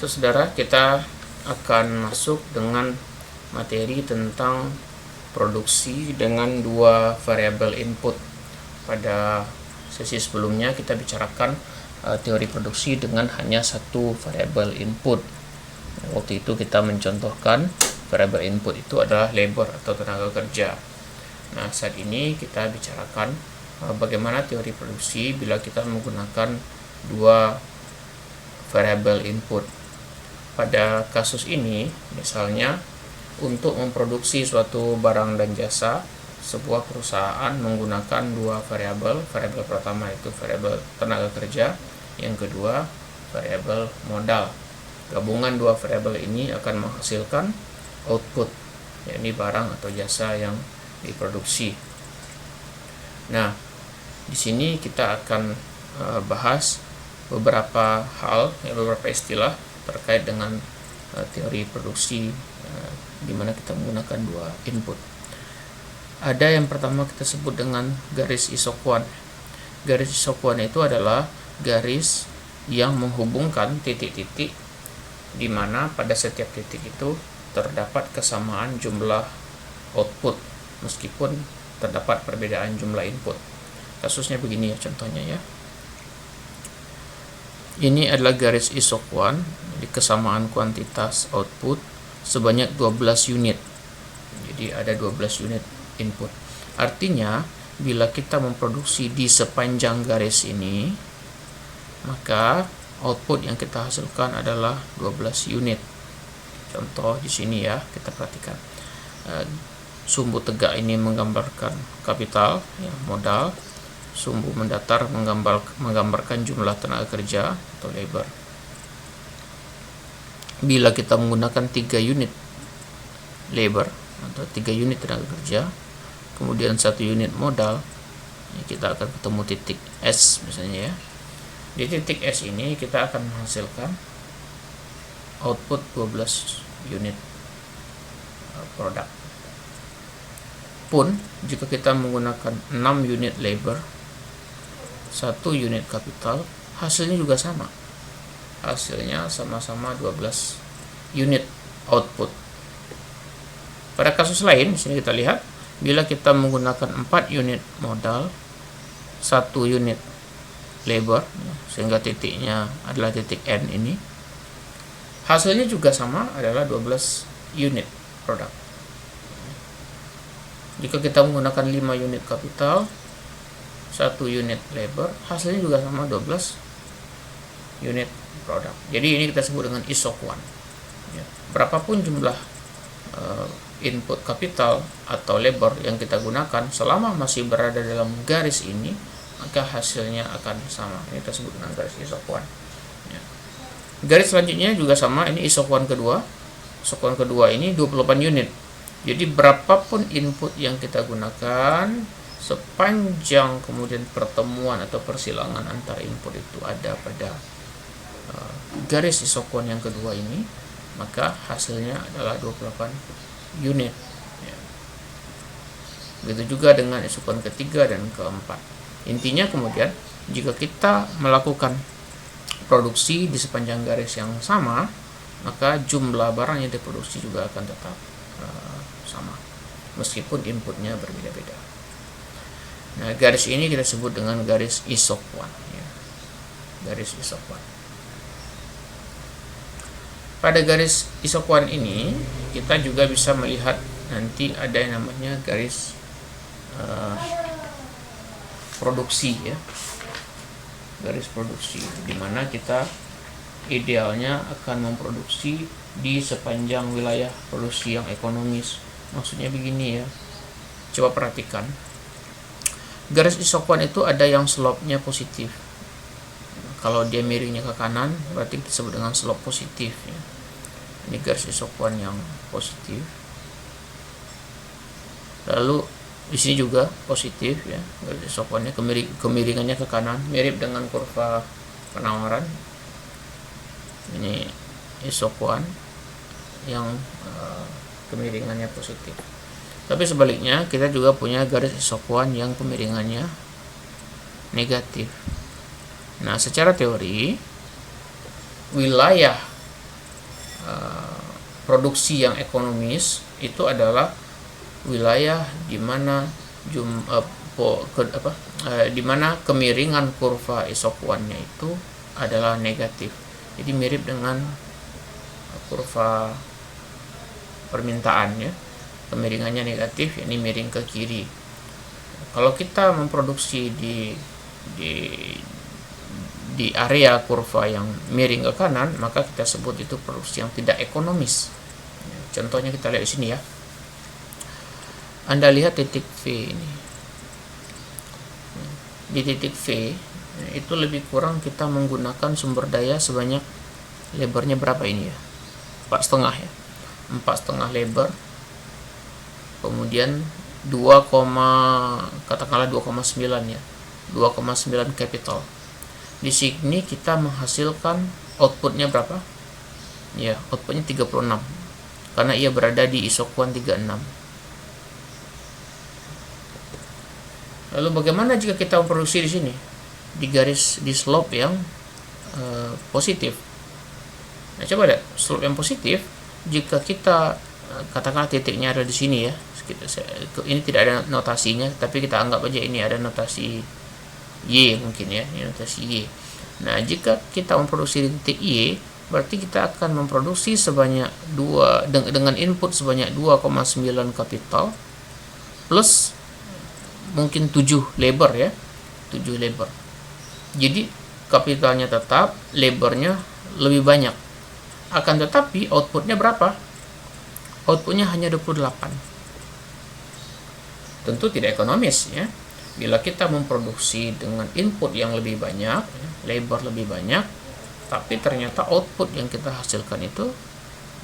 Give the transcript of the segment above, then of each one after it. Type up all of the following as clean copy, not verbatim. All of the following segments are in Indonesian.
So, saudara, kita akan masuk dengan materi tentang produksi dengan dua variabel input. Pada sesi sebelumnya kita bicarakan teori produksi dengan hanya satu variabel input. Waktu itu kita mencontohkan variabel input itu adalah labor atau tenaga kerja. Nah, saat ini kita bicarakan bagaimana teori produksi bila kita menggunakan dua variabel input. Pada kasus ini, misalnya untuk memproduksi suatu barang dan jasa, sebuah perusahaan menggunakan dua variabel. Variabel pertama itu variabel tenaga kerja, yang kedua variabel modal. Gabungan dua variabel ini akan menghasilkan output, yakni barang atau jasa yang diproduksi. Nah, di sini kita akan bahas beberapa hal, beberapa istilah terkait dengan teori produksi di mana kita menggunakan dua input. Ada yang pertama kita sebut dengan garis isokuan. Garis isokuan itu adalah garis yang menghubungkan titik-titik di mana pada setiap titik itu terdapat kesamaan jumlah output meskipun terdapat perbedaan jumlah input. Kasusnya begini ya, contohnya ya. Ini adalah garis isokuan, di kesamaan kuantitas output sebanyak 12 unit. Jadi ada 12 unit input. Artinya, bila kita memproduksi di sepanjang garis ini, maka output yang kita hasilkan adalah 12 unit. Contoh di sini ya, kita perhatikan. Sumbu tegak ini menggambarkan kapital, ya, modal. Sumbu mendatar menggambarkan jumlah tenaga kerja atau labor. Bila kita menggunakan 3 unit labor atau 3 unit tenaga kerja, kemudian 1 unit modal, kita akan ketemu titik S misalnya ya. Di titik S ini kita akan menghasilkan output 12 unit produk. Pun jika kita menggunakan 6 unit labor, 1 unit kapital, hasilnya juga sama. Hasilnya sama-sama 12 unit output. Pada kasus lain, di sini kita lihat, bila kita menggunakan 4 unit modal, 1 unit labor, sehingga titiknya adalah titik N ini, hasilnya juga sama, adalah 12 unit produk. Jika kita menggunakan 5 unit kapital, 1 unit labor, hasilnya juga sama, 12 unit produk. Jadi ini kita sebut dengan isokuan. Ya. Berapapun jumlah input kapital atau labor yang kita gunakan, selama masih berada dalam garis ini, maka hasilnya akan sama. Ini kita sebut dengan garis isokuan. Ya. Garis selanjutnya juga sama, ini isokuan kedua. Isokuan kedua ini 28 unit. Jadi berapapun input yang kita gunakan, sepanjang kemudian pertemuan atau persilangan antara input itu ada pada garis isokuan yang kedua ini, maka hasilnya adalah 28 unit. Ya. Begitu juga dengan isokuan ketiga dan keempat. Intinya kemudian, jika kita melakukan produksi di sepanjang garis yang sama, maka jumlah barang yang diproduksi juga akan tetap sama, meskipun inputnya berbeda-beda. Nah, garis ini kita sebut dengan garis isokuan. Ya. Garis isokuan. Pada garis isokuan ini, kita juga bisa melihat nanti ada yang namanya garis produksi ya. Garis produksi, di mana kita idealnya akan memproduksi di sepanjang wilayah produksi yang ekonomis. Maksudnya begini ya. Coba perhatikan. Garis isokuan itu ada yang slope-nya positif. Kalau dia miringnya ke kanan, berarti disebut dengan slope positif ya. Ini garis isokuan yang positif. Lalu di sini juga positif ya. Garis isokuannya kemiringannya ke kanan, mirip dengan kurva penawaran. Ini isokuan yang kemiringannya positif. Tapi sebaliknya, kita juga punya garis isokuan yang kemiringannya negatif. Nah, secara teori, wilayah produksi yang ekonomis itu adalah wilayah di mana di mana kemiringan kurva isokuannya itu adalah negatif. Jadi mirip dengan kurva permintaan ya, kemiringannya negatif, ini miring ke kiri. Kalau kita memproduksi di area kurva yang miring ke kanan, maka kita sebut itu produksi yang tidak ekonomis. Contohnya kita lihat di sini ya. Anda lihat titik V ini. Di titik V itu lebih kurang kita menggunakan sumber daya sebanyak, lebarnya berapa ini ya, 4,5 ya, 4,5 lebar, kemudian 2, katakanlah 2,9 ya, 2,9 capital. Di sini kita menghasilkan outputnya berapa ya, outputnya 36 karena ia berada di isokuan 36. Lalu bagaimana jika kita memproduksi di sini di garis, di slope yang positif? Nah, coba lihat slope yang positif. Jika kita katakanlah titiknya ada di sini ya, ini tidak ada notasinya, tapi kita anggap aja ini ada notasi Y mungkin ya, ini notasi Y. Nah, jika kita memproduksi di titik Y, berarti kita akan memproduksi sebanyak dengan input sebanyak 2,9 kapital plus mungkin 7 lebar ya, 7 lebar. Jadi kapitalnya tetap, lebarnya lebih banyak. Akan tetapi outputnya berapa? Outputnya hanya 28. Tentu tidak ekonomis ya. Bila kita memproduksi dengan input yang lebih banyak, lebar lebih banyak, tapi ternyata output yang kita hasilkan itu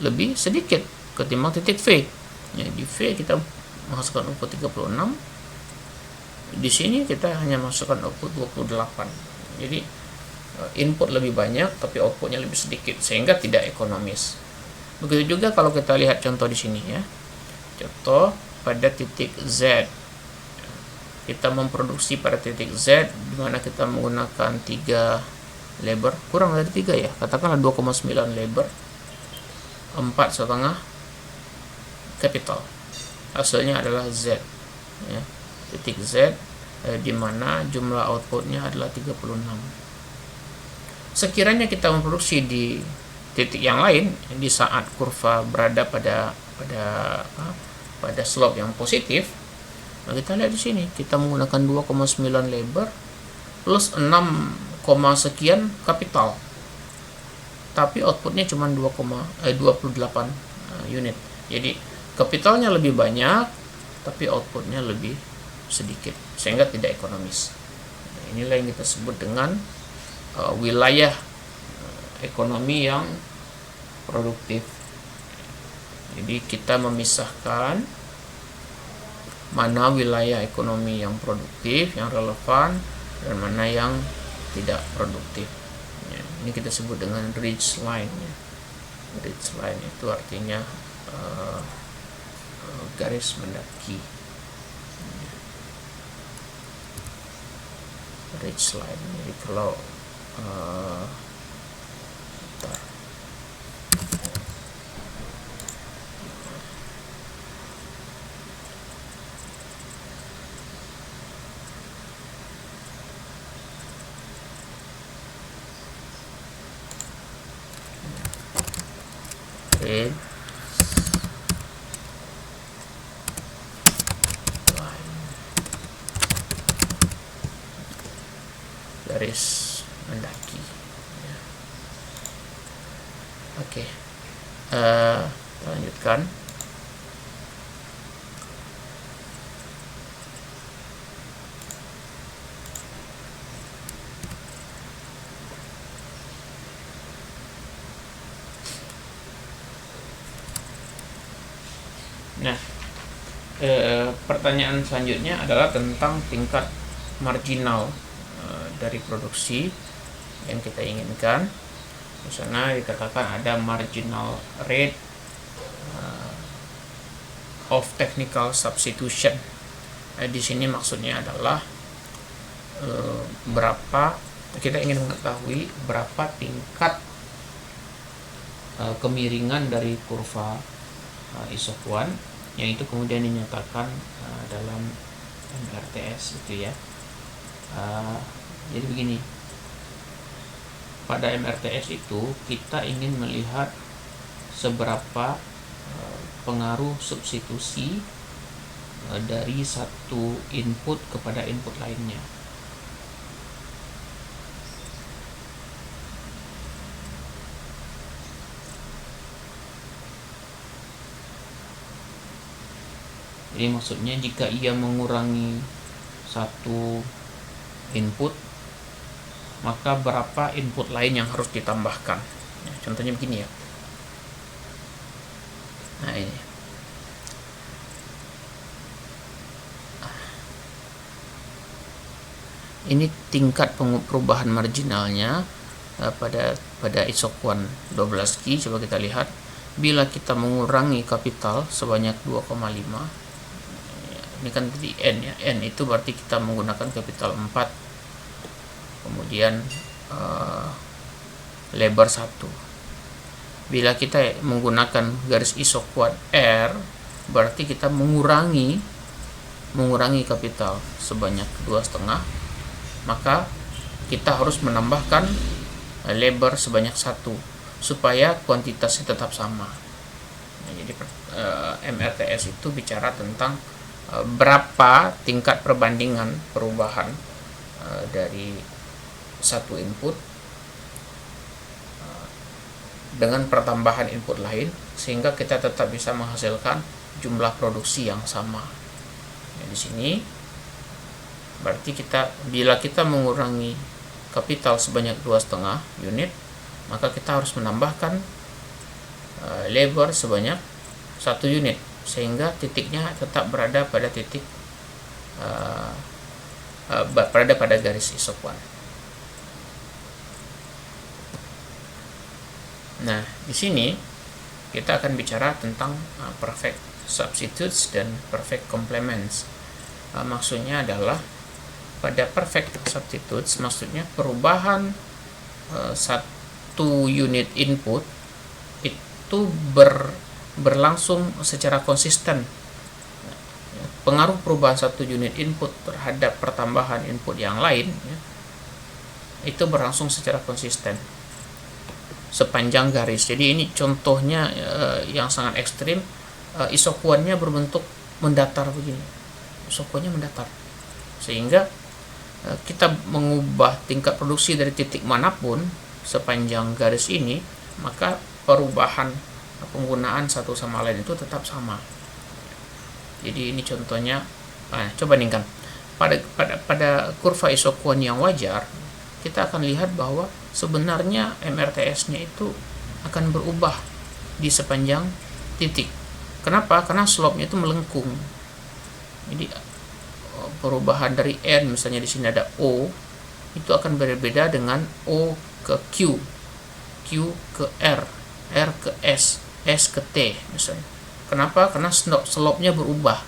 lebih sedikit ketimbang titik V. Ya, di V kita menghasilkan output 36. Di sini kita hanya masukkan output 28. Jadi input lebih banyak tapi outputnya lebih sedikit sehingga tidak ekonomis. Begitu juga kalau kita lihat contoh di sini ya. Contoh pada titik Z. Kita memproduksi pada titik Z di mana kita menggunakan 3 lebar, kurang dari 3 ya. Katakanlah 2,9 lebar, 4,5 capital. Hasilnya adalah Z ya. Titik Z di mana jumlah outputnya adalah 36. Sekiranya kita memproduksi di titik yang lain di saat kurva berada pada slope yang positif, nah kita lihat di sini kita menggunakan 2,9 lebar plus 6, sekian kapital, tapi outputnya cuma 28 unit. Jadi kapitalnya lebih banyak tapi outputnya lebih sedikit sehingga tidak ekonomis. Nah, inilah yang kita sebut dengan wilayah ekonomi yang produktif. Jadi kita memisahkan mana wilayah ekonomi yang produktif, yang relevan, dan mana yang tidak produktif ya. Ini kita sebut dengan ridge line ya. Ridge line itu artinya garis mendaki. Ridge line. Jadi kalau ridge garis mendaki ya. Oke, kita lanjutkan. Nah, pertanyaan selanjutnya adalah tentang tingkat marginal dari produksi yang kita inginkan. Di sana dikatakan ada marginal rate of technical substitution. Di sini maksudnya adalah berapa kita ingin mengetahui berapa tingkat kemiringan dari kurva isokuan, yang itu kemudian dinyatakan dalam MRTS itu ya. Jadi begini, pada MRTS itu kita ingin melihat seberapa pengaruh substitusi dari satu input kepada input lainnya. Jadi maksudnya jika ia mengurangi satu input, maka berapa input lain yang harus ditambahkan. Ya, contohnya begini ya. Nah ini tingkat perubahan marginalnya pada isokuan 12Q. Coba kita lihat, bila kita mengurangi kapital sebanyak 2,5, ini kan di N ya, N itu berarti kita menggunakan kapital 4, kemudian lebar 1. Bila kita menggunakan garis isokuan R, berarti kita mengurangi kapital sebanyak 2,5, maka kita harus menambahkan lebar sebanyak 1 supaya kuantitasnya tetap sama. Nah, jadi MRTS itu bicara tentang berapa tingkat perbandingan perubahan dari satu input dengan pertambahan input lain, sehingga kita tetap bisa menghasilkan jumlah produksi yang sama. Nah, di sini berarti bila kita mengurangi kapital sebanyak 2,5 unit, maka kita harus menambahkan lebar sebanyak 1 unit, sehingga titiknya tetap berada pada pada garis isokuan. Nah, di sini kita akan bicara tentang perfect substitutes dan perfect complements. Maksudnya adalah pada perfect substitutes, maksudnya perubahan satu unit input itu berlangsung secara konsisten. Pengaruh perubahan satu unit input terhadap pertambahan input yang lain ya, itu berlangsung secara konsisten sepanjang garis. Jadi ini contohnya yang sangat ekstrim. Isokuannya berbentuk mendatar begini, isokuannya mendatar, sehingga kita mengubah tingkat produksi dari titik manapun sepanjang garis ini, maka perubahan penggunaan satu sama lain itu tetap sama. Jadi ini contohnya. Coba bandingkan pada kurva isokuan yang wajar, kita akan lihat bahwa sebenarnya MRTS-nya itu akan berubah di sepanjang titik. Kenapa? Karena slope-nya itu melengkung. Jadi perubahan dari N, misalnya di sini ada O, itu akan berbeda dengan O ke Q, Q ke R, R ke S, S ke T misalnya. Kenapa? Karena slope-nya berubah.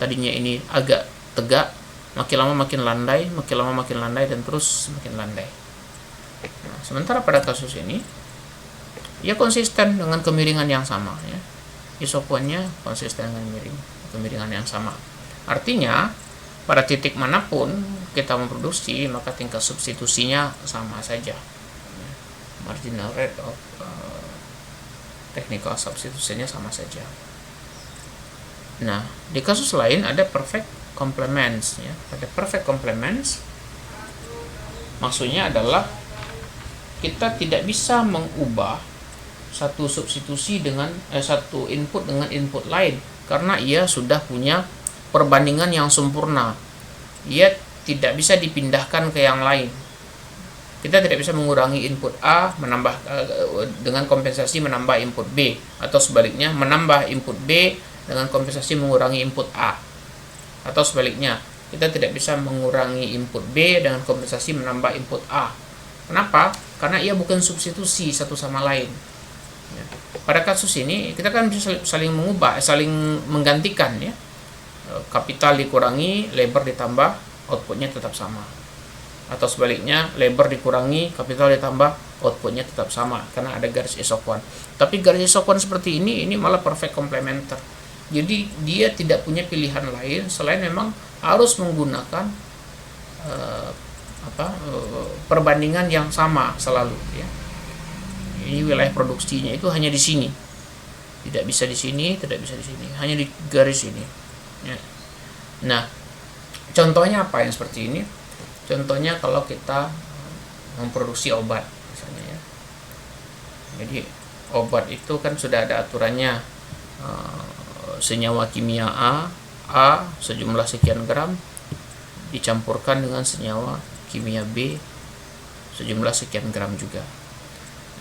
Tadinya ini agak tegak, makin lama makin landai, makin lama makin landai, dan terus semakin landai. Nah, sementara pada kasus ini, ia konsisten dengan kemiringan yang sama ya. Isokuannya konsisten dengan kemiringan yang sama. Artinya pada titik manapun kita memproduksi, maka tingkat substitusinya sama saja. Marginal rate of technical substitusinya sama saja. Nah, di kasus lain ada perfect complements ya. Pada perfect complements maksudnya adalah kita tidak bisa mengubah satu substitusi dengan satu input dengan input lain, karena ia sudah punya perbandingan yang sempurna. Ia tidak bisa dipindahkan ke yang lain. Kita tidak bisa mengurangi input A dengan kompensasi menambah input B, atau sebaliknya menambah input B dengan kompensasi mengurangi input A, atau sebaliknya kita tidak bisa mengurangi input B dengan kompensasi menambah input A. Kenapa? Karena ia bukan substitusi satu sama lain. Pada kasus ini kita kan bisa saling menggantikan ya. Kapital dikurangi, lebar ditambah, outputnya tetap sama. Atau sebaliknya, labor dikurangi, kapital ditambah, outputnya tetap sama karena ada garis isoquant. Tapi garis isoquant seperti ini malah perfect complementer. Jadi dia tidak punya pilihan lain selain memang harus menggunakan perbandingan yang sama selalu ya. Ini wilayah produksinya itu hanya di sini, tidak bisa di sini, tidak bisa di sini, hanya di garis ini ya. Nah, contohnya apa yang seperti ini? Contohnya kalau kita memproduksi obat misalnya ya. Jadi obat itu kan sudah ada aturannya, senyawa kimia A sejumlah sekian gram dicampurkan dengan senyawa kimia B sejumlah sekian gram juga.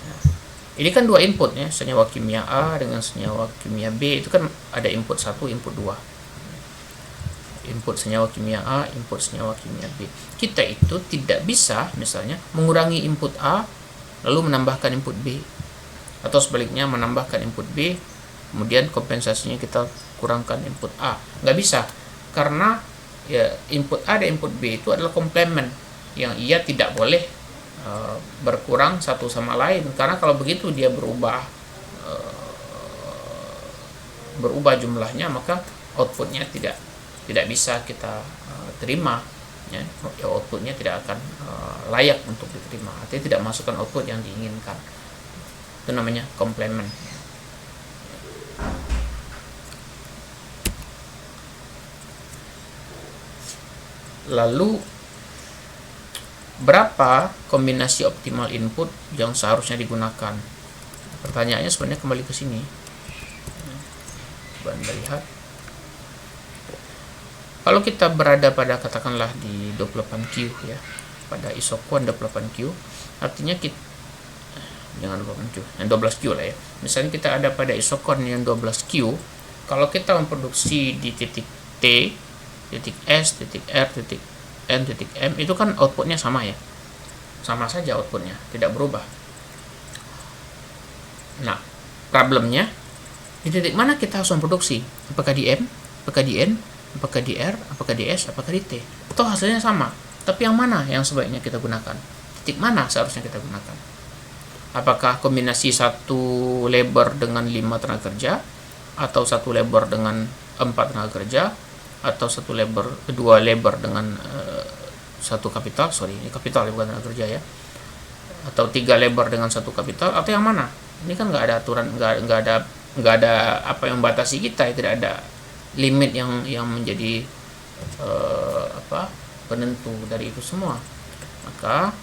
Nah, ini kan dua input ya, senyawa kimia A dengan senyawa kimia B itu kan ada input 1, input 2. Input senyawa kimia A, input senyawa kimia B. Kita itu tidak bisa misalnya mengurangi input A lalu menambahkan input B, atau sebaliknya menambahkan input B kemudian kompensasinya kita kurangkan input A. Nggak bisa, karena ya input A dan input B itu adalah komplement yang ia tidak boleh berkurang satu sama lain, karena kalau begitu dia berubah jumlahnya, maka outputnya tidak bisa kita terima ya, outputnya tidak akan layak untuk diterima, artinya tidak masukkan output yang diinginkan. Itu namanya komplement. Lalu berapa kombinasi optimal input yang seharusnya digunakan? Pertanyaannya sebenarnya kembali ke sini. Coba Anda lihat. Kalau kita berada pada katakanlah di 28Q ya, pada isoquant 28Q, artinya kita jangan 28Q, yang 12Q lah ya. Misalnya kita ada pada isoquant yang 12Q, kalau kita memproduksi di titik T, titik S, titik R, titik N, titik M, itu kan outputnya sama ya. Sama saja outputnya, tidak berubah. Nah, problemnya di titik mana kita harus memproduksi? Apakah di M, apakah di N, apakah di R, apakah di S, apakah di T? Atau hasilnya sama, tapi yang mana yang sebaiknya kita gunakan? Titik mana seharusnya kita gunakan? Apakah kombinasi satu labor dengan 5 tenaga kerja, atau satu labor dengan 4 tenaga kerja, atau dua labor dengan satu kapital, ini kapital bukan tenaga kerja ya, atau 3 labor dengan satu kapital, atau yang mana? Ini kan nggak ada aturan, nggak ada apa yang membatasi kita, tidak ada limit yang menjadi penentu dari itu semua. Maka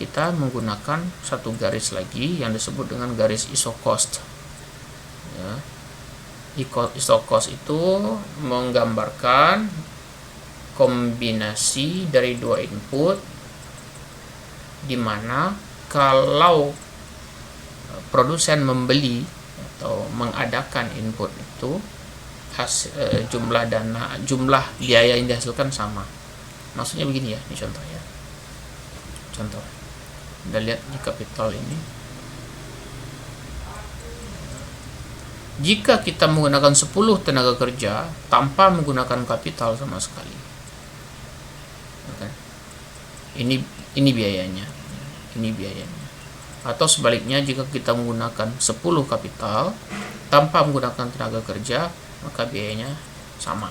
kita menggunakan satu garis lagi yang disebut dengan garis isocost ya. Isocost itu menggambarkan kombinasi dari dua input, di mana kalau produsen membeli atau mengadakan input itu, jumlah biaya yang dihasilkan sama. Maksudnya begini ya, ini contoh ya. Contoh, Anda lihat di kapital ini. Jika kita menggunakan 10 tenaga kerja tanpa menggunakan kapital sama sekali, ini biayanya. Atau sebaliknya, jika kita menggunakan 10 kapital tanpa menggunakan tenaga kerja, maka biayanya sama.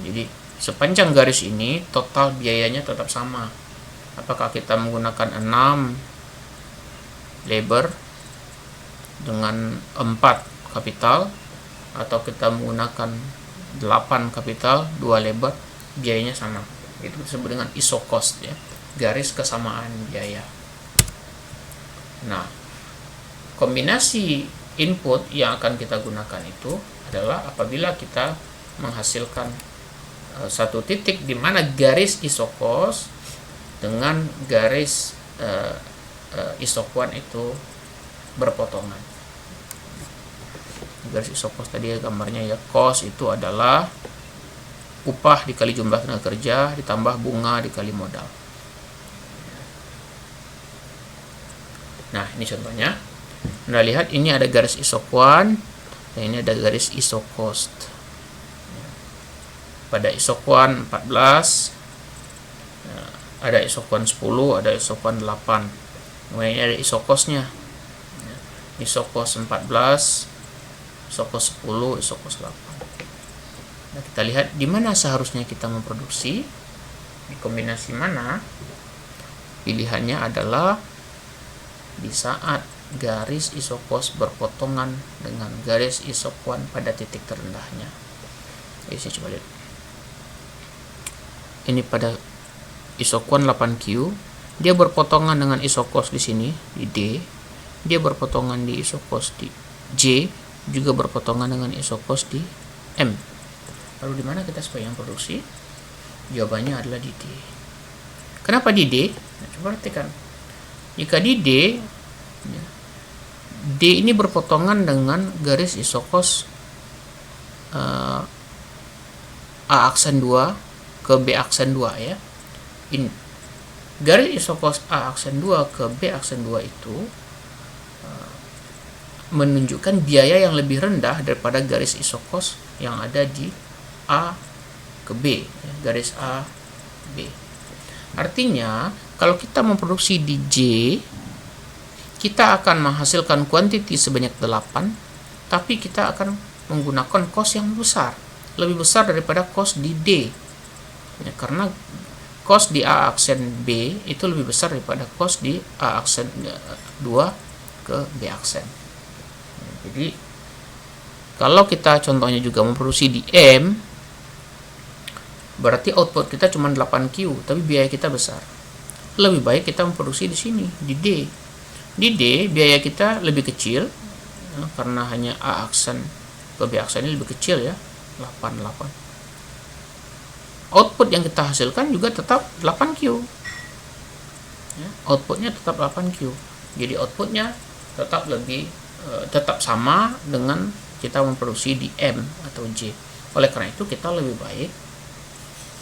Jadi sepanjang garis ini total biayanya tetap sama. Apakah kita menggunakan 6 labor dengan 4 kapital, atau kita menggunakan 8 kapital 2 labor, biayanya sama. Itu disebut dengan isocost ya, garis kesamaan biaya. Nah, kombinasi input yang akan kita gunakan itu adalah apabila kita menghasilkan satu titik di mana garis isocost dengan garis isoquant itu berpotongan. Garis isocost tadi gambarnya ya, cost itu adalah upah dikali jumlah tenaga kerja ditambah bunga dikali modal. Nah, ini contohnya. Anda lihat ini ada garis isoquant dan ini ada garis isocost. Pada isoquant 14, ada isoquant 10, ada isoquant 8. Kemudian ada isocosnya. Isocos 14, isocos 10, isocos 8. Nah, kita lihat di mana seharusnya kita memproduksi, di kombinasi mana. Pilihannya adalah di saat garis isocos berpotongan dengan garis isoquant pada titik terendahnya. Saya coba lihat. Ini pada isoquant 8Q, dia berpotongan dengan isocos di sini di D, dia berpotongan di isocos di J, juga berpotongan dengan isocos di M. Lalu di mana kita sebagai yang produksi? Jawabannya adalah di D. Kenapa di D? Nah, coba perhatikan. Jika di D, D ini berpotongan dengan garis isocos A aksen 2 ke B aksen 2 ya. Garis isocos A aksen 2 ke B aksen 2 itu menunjukkan biaya yang lebih rendah daripada garis isocos yang ada di A ke B, ya, garis A B. Artinya kalau kita memproduksi di J, kita akan menghasilkan kuantiti sebanyak 8, tapi kita akan menggunakan cost yang besar, lebih besar daripada cost di D, ya, karena cost di A aksen B itu lebih besar daripada cost di A aksen 2 ke B aksen. Jadi kalau kita contohnya juga memproduksi di M, berarti output kita cuma 8Q, tapi biaya kita besar. Lebih baik kita memproduksi di sini, di D. Di D biaya kita lebih kecil, ya, karena hanya A aksen ke B aksen ini lebih kecil ya, 8. Output yang kita hasilkan juga tetap 8Q. Ya, outputnya tetap 8Q. Jadi outputnya tetap sama dengan kita memproduksi di M atau J. Oleh karena itu kita lebih baik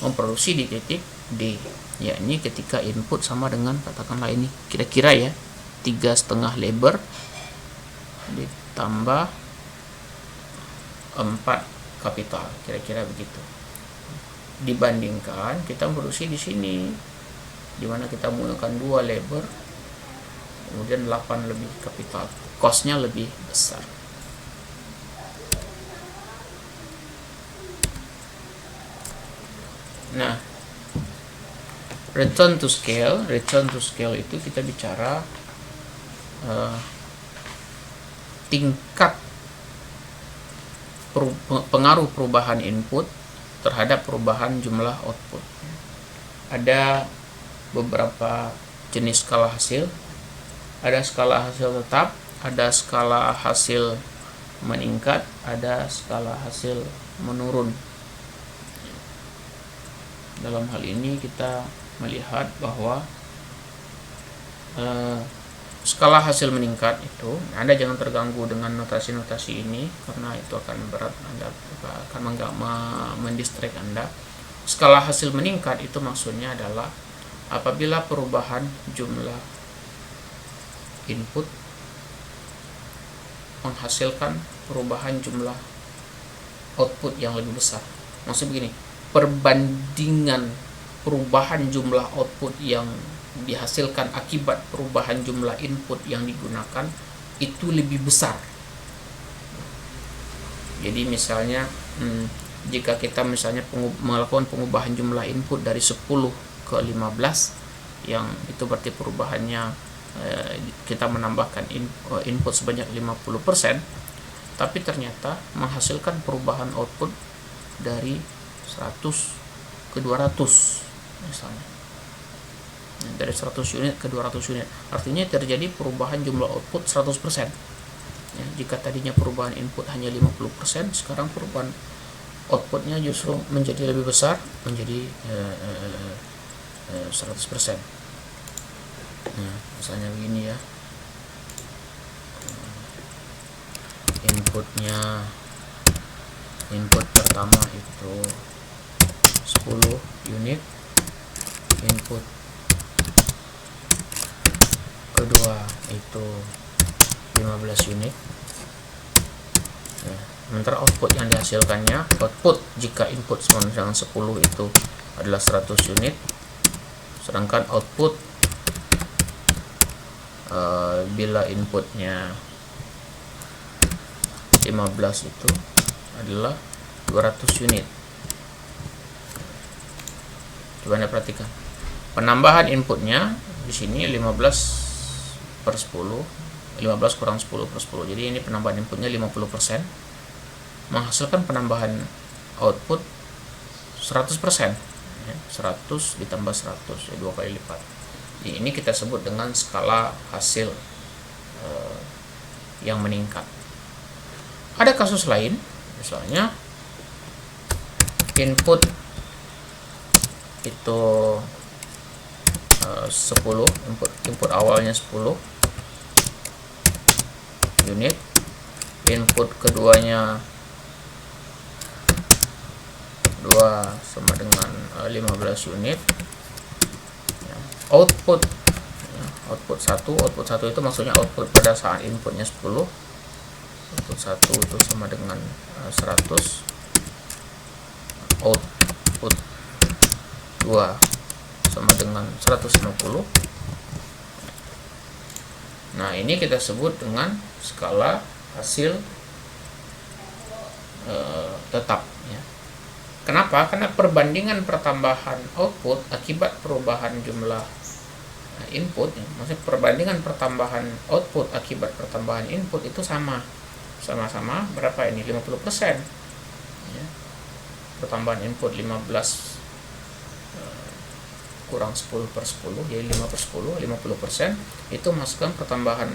memproduksi di titik D, yakni ketika input sama dengan, katakanlah ini kira-kira ya 3,5 lebar ditambah 4 kapital, kira-kira begitu. Dibandingkan kita memproduksi di sini, dimana kita menggunakan 2 lebar kemudian 8 lebih kapital, cost-nya lebih besar. Nah, return to scale itu kita bicara tingkat pengaruh perubahan input terhadap perubahan jumlah output. Ada beberapa jenis skala hasil. Ada skala hasil tetap, ada skala hasil meningkat, ada skala hasil menurun. Dalam hal ini kita melihat bahwa skala hasil meningkat itu, Anda jangan terganggu dengan notasi-notasi ini karena itu akan berat, Anda akan mendistract Anda. Skala hasil meningkat itu maksudnya adalah apabila perubahan jumlah input menghasilkan perubahan jumlah output yang lebih besar. Maksud begini, perbandingan perubahan jumlah output yang dihasilkan akibat perubahan jumlah input yang digunakan itu lebih besar. Jadi misalnya jika kita misalnya melakukan pengubahan jumlah input dari 10 ke 15, yang itu berarti perubahannya kita menambahkan input sebanyak 50%, tapi ternyata menghasilkan perubahan output dari 100 ke 200 misalnya, dari 100 unit ke 200 unit, artinya terjadi perubahan jumlah output 100%. Ya, jika tadinya perubahan input hanya 50%, sekarang perubahan outputnya justru menjadi lebih besar, menjadi 100%. Nah, misalnya begini ya, input pertama itu 10 unit, input kedua itu 15 unit. Nah, sementara output yang dihasilkannya, output jika input sama dengan 10 itu adalah 100 unit, sedangkan output bila inputnya 15 itu adalah 200 unit. Coba Anda perhatikan penambahan inputnya di sini 15 per 10, 15 kurang 10 per 10. Jadi ini penambahan inputnya 50%, menghasilkan penambahan output 100%. 100 ditambah 100, ya 2 kali lipat. Ini kita sebut dengan skala hasil yang meningkat. Ada kasus lain, misalnya input itu 10, input awalnya 10 unit, input keduanya 2 sama dengan 15 unit. Output 1 itu maksudnya output pada saat inputnya 10. Output 1 itu sama dengan 100. Output 2 sama dengan 150. Nah, ini kita sebut dengan skala hasil tetap, ya. Kenapa? Karena perbandingan pertambahan output akibat perubahan jumlah input, ya. Maksudnya perbandingan pertambahan output akibat pertambahan input itu sama-sama berapa ini? 50%, ya. Pertambahan input 15 kurang 10 per 10, jadi 5 per 10, 50%, itu masukkan pertambahan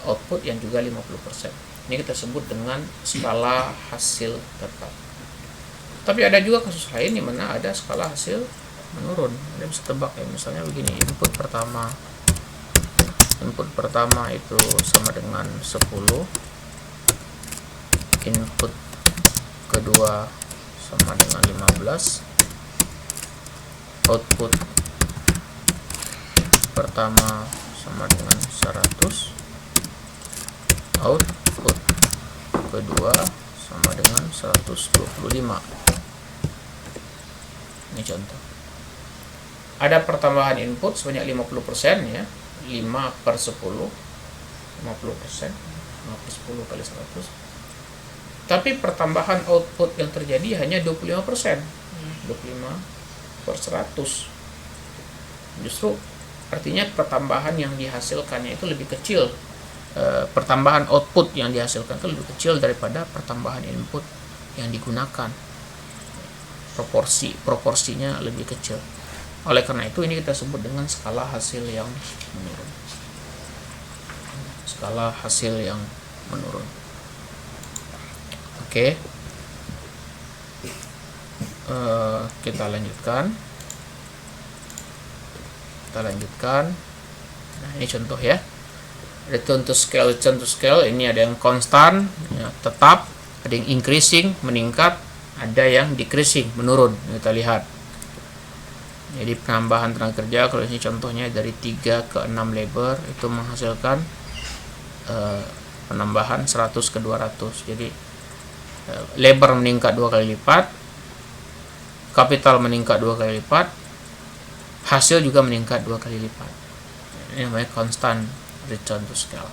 output yang juga 50%. Ini kita sebut dengan skala hasil tetap. Tapi ada juga kasus lain di mana ada skala hasil menurun. Anda bisa tebak, ya, misalnya begini, input pertama itu sama dengan 10, input kedua sama dengan 15, output pertama sama dengan 100, output kedua sama dengan 125. Ini contoh. Ada pertambahan input sebanyak 50%, ya. 5 per 10, 50%, 5 per 10 kali 100. Tapi pertambahan output yang terjadi hanya 25%, 25 per 100. Justru artinya pertambahan yang dihasilkannya itu lebih kecil, pertambahan output yang dihasilkan itu lebih kecil daripada pertambahan input yang digunakan. Proporsinya lebih kecil. Oleh karena itu ini kita sebut dengan skala hasil yang menurun. Skala hasil yang menurun. Oke. Kita lanjutkan. Nah, ini contoh, ya. Return to scale, ini ada yang konstan, ya, tetap, ada yang increasing, meningkat, ada yang decreasing, menurun. Kita lihat. Jadi penambahan tenaga kerja, kalau ini contohnya dari 3 ke 6 labor, itu menghasilkan penambahan 100 ke 200. Jadi labor meningkat 2 kali lipat, kapital meningkat 2 kali lipat, hasil juga meningkat 2 kali lipat. Ini namanya constant return to scale.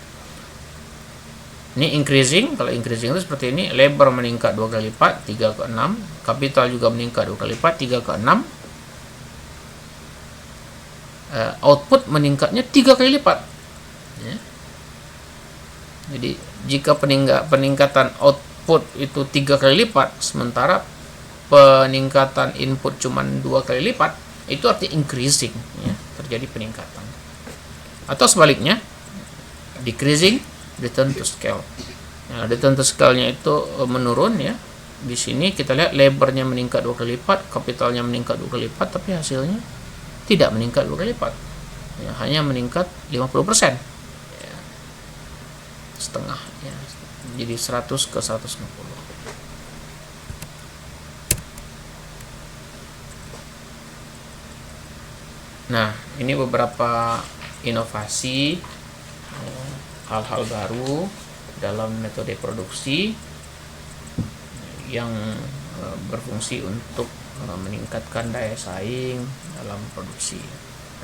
Ini increasing, kalau increasing itu seperti ini, labor meningkat 2 kali lipat, 3 ke 6, kapital juga meningkat 2 kali lipat, 3 ke 6, output meningkatnya 3 kali lipat, ya. Jadi jika peningkatan output itu 3 kali lipat, sementara peningkatan input cuma 2 kali lipat, itu artinya increasing, ya, terjadi peningkatan. Atau sebaliknya, decreasing, return to scale. Nah, return to scale-nya itu menurun, ya. Di sini kita lihat labornya meningkat 2 kali lipat, kapitalnya meningkat 2 kali lipat, tapi hasilnya tidak meningkat 2 kali lipat, ya, hanya meningkat 50%, ya, setengah, ya, jadi 100 ke 150. Nah, ini beberapa inovasi, hal-hal baru dalam metode produksi yang berfungsi untuk meningkatkan daya saing dalam produksi.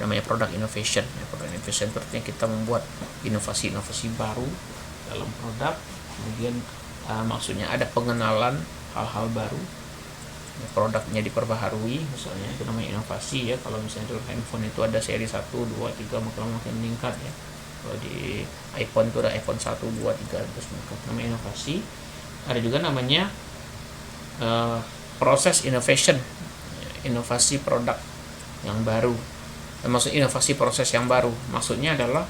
namanya product innovation. Product innovation itu artinya kita membuat inovasi-inovasi baru dalam produk. Kemudian maksudnya ada pengenalan hal-hal baru, produknya diperbaharui, misalnya itu namanya inovasi ya. Kalau misalnya dalam handphone itu ada seri 1, 2, 3 makin meningkat ya. Kalau di iPhone itu ada iPhone 1, 2, 3 terus meningkat, namanya inovasi. Ada juga namanya proses innovation, inovasi produk yang baru. Maksud inovasi proses yang baru maksudnya adalah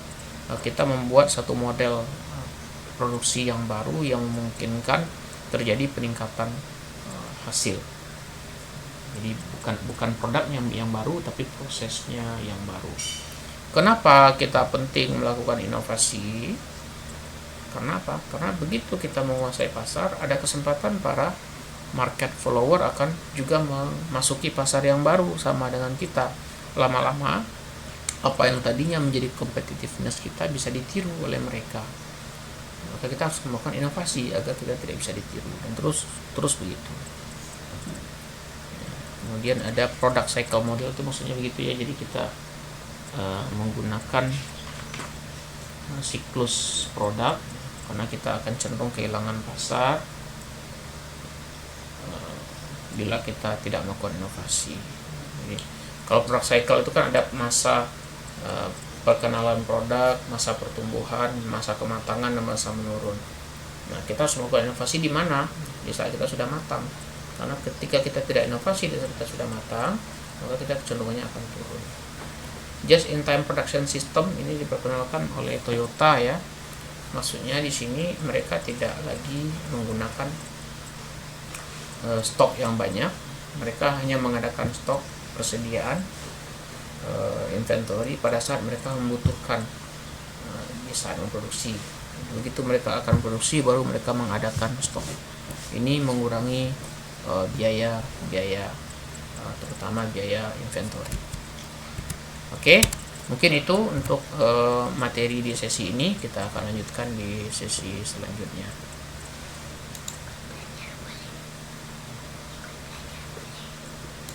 kita membuat satu model produksi yang baru yang memungkinkan terjadi peningkatan hasil. Jadi bukan produknya yang baru, tapi prosesnya yang baru. Kenapa kita penting melakukan inovasi? Karena apa? Karena begitu kita menguasai pasar, ada kesempatan para market follower akan juga memasuki pasar yang baru sama dengan kita. Lama-lama apa yang tadinya menjadi competitiveness kita bisa ditiru oleh mereka. Maka kita harus melakukan inovasi agar kita tidak bisa ditiru, dan terus begitu. Kemudian ada product cycle model, itu maksudnya begitu ya. Jadi kita menggunakan siklus produk karena kita akan cenderung kehilangan pasar bila kita tidak melakukan inovasi. Jadi, kalau product cycle itu kan ada masa perkenalan produk, masa pertumbuhan, masa kematangan, dan masa menurun. Nah, kita harus melakukan inovasi di mana? Di saat kita sudah matang. Karena ketika kita tidak inovasi di saat kita sudah matang, maka kita kecenderungannya akan turun. Just-in-time production system ini diperkenalkan oleh Toyota ya. Maksudnya di sini mereka tidak lagi menggunakan stok yang banyak. Mereka hanya mengadakan stok persediaan inventory pada saat mereka membutuhkan di saat memproduksi. Begitu mereka akan produksi, baru mereka mengadakan stok. Ini mengurangi biaya terutama biaya inventory. Oke, mungkin itu untuk materi di sesi ini. Kita akan lanjutkan di sesi selanjutnya.